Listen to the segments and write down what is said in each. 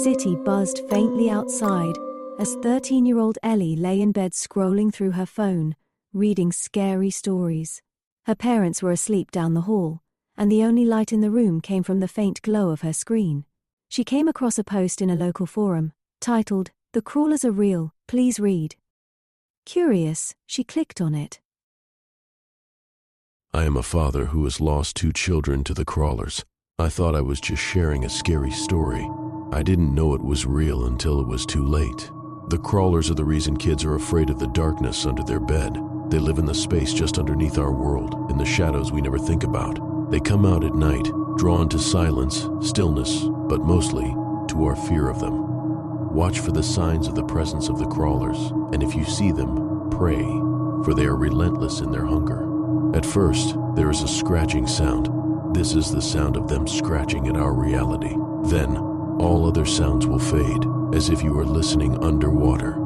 city buzzed faintly outside as 13-year-old Ellie lay in bed scrolling through her phone, reading scary stories. Her parents were asleep down the hall, and the only light in the room came from the faint glow of her screen. She came across a post in a local forum, titled, "The Crawlers Are Real, Please Read." Curious, she clicked on it. I am a father who has lost 2 children to the crawlers. I thought I was just sharing a scary story. I didn't know it was real until it was too late. The crawlers are the reason kids are afraid of the darkness under their bed. They live in the space just underneath our world, in the shadows we never think about. They come out at night, drawn to silence, stillness, but mostly to our fear of them. Watch for the signs of the presence of the crawlers, and if you see them, pray, for they are relentless in their hunger. At first, there is a scratching sound. This is the sound of them scratching at our reality. Then, all other sounds will fade, as if you are listening underwater.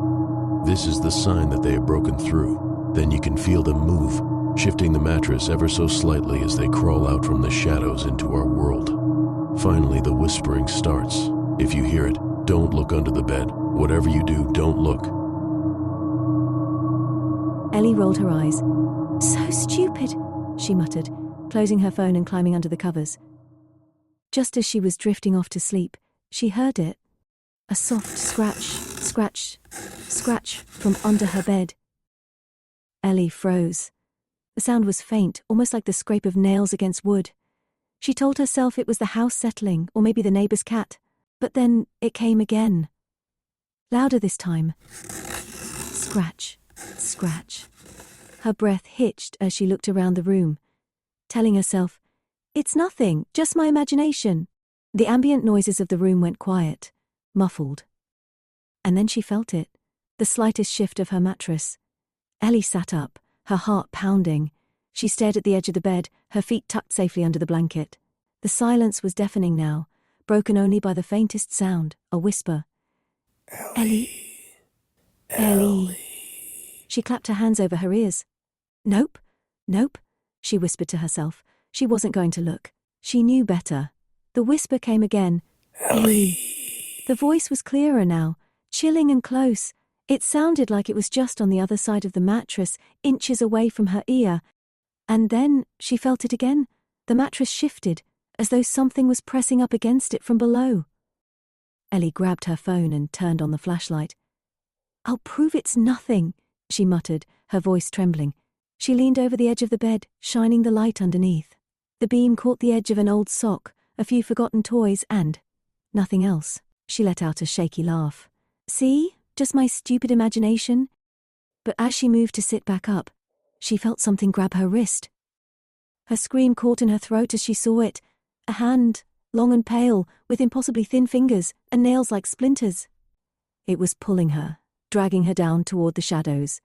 This is the sign that they have broken through. Then you can feel them move, shifting the mattress ever so slightly as they crawl out from the shadows into our world. Finally, the whispering starts. If you hear it, don't look under the bed. Whatever you do, don't look. Ellie rolled her eyes. "So stupid," she muttered, closing her phone and climbing under the covers. Just as she was drifting off to sleep, she heard it. A soft scratch, scratch, scratch from under her bed. Ellie froze. The sound was faint, almost like the scrape of nails against wood. She told herself it was the house settling, or maybe the neighbor's cat. But then it came again. Louder this time. Scratch, scratch. Her breath hitched as she looked around the room, telling herself, "It's nothing, just my imagination." The ambient noises of the room went quiet, muffled. And then she felt it, the slightest shift of her mattress. Ellie sat up, her heart pounding. She stared at the edge of the bed, her feet tucked safely under the blanket. The silence was deafening now, broken only by the faintest sound, a whisper. "Ellie. Ellie." She clapped her hands over her ears. "Nope, nope," she whispered to herself. She wasn't going to look. She knew better. The whisper came again. "Ellie." The voice was clearer now, chilling and close. It sounded like it was just on the other side of the mattress, inches away from her ear. And then she felt it again. The mattress shifted, as though something was pressing up against it from below. Ellie grabbed her phone and turned on the flashlight. "I'll prove it's nothing," she muttered, her voice trembling. She leaned over the edge of the bed, shining the light underneath. The beam caught the edge of an old sock, a few forgotten toys, and nothing else. She let out a shaky laugh. "See? Just my stupid imagination." But as she moved to sit back up, she felt something grab her wrist. Her scream caught in her throat as she saw it. A hand, long and pale, with impossibly thin fingers and nails like splinters. It was pulling her, dragging her down toward the shadows.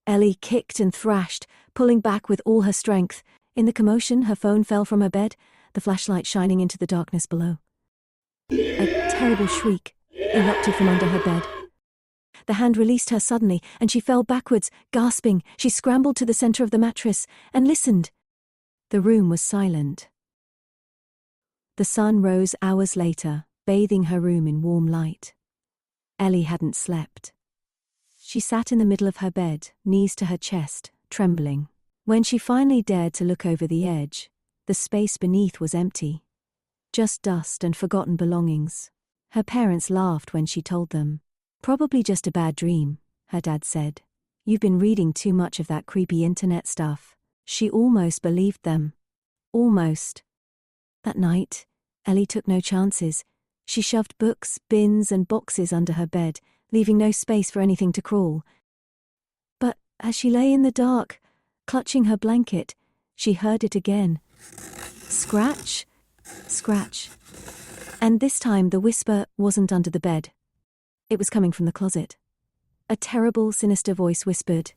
Ellie kicked and thrashed, pulling back with all her strength. In the commotion, her phone fell from her bed, the flashlight shining into the darkness below. A terrible shriek erupted from under her bed. The hand released her suddenly, and she fell backwards, gasping. She scrambled to the center of the mattress and listened. The room was silent. The sun rose hours later, bathing her room in warm light. Ellie hadn't slept. She sat in the middle of her bed, knees to her chest, trembling. When she finally dared to look over the edge, the space beneath was empty. Just dust and forgotten belongings. Her parents laughed when she told them. "Probably just a bad dream," her dad said. "You've been reading too much of that creepy internet stuff." She almost believed them. Almost. That night, Ellie took no chances. She shoved books, bins, and boxes under her bed, leaving no space for anything to crawl. But as she lay in the dark, clutching her blanket, she heard it again. Scratch, scratch. And this time the whisper wasn't under the bed. It was coming from the closet. A terrible, sinister voice whispered,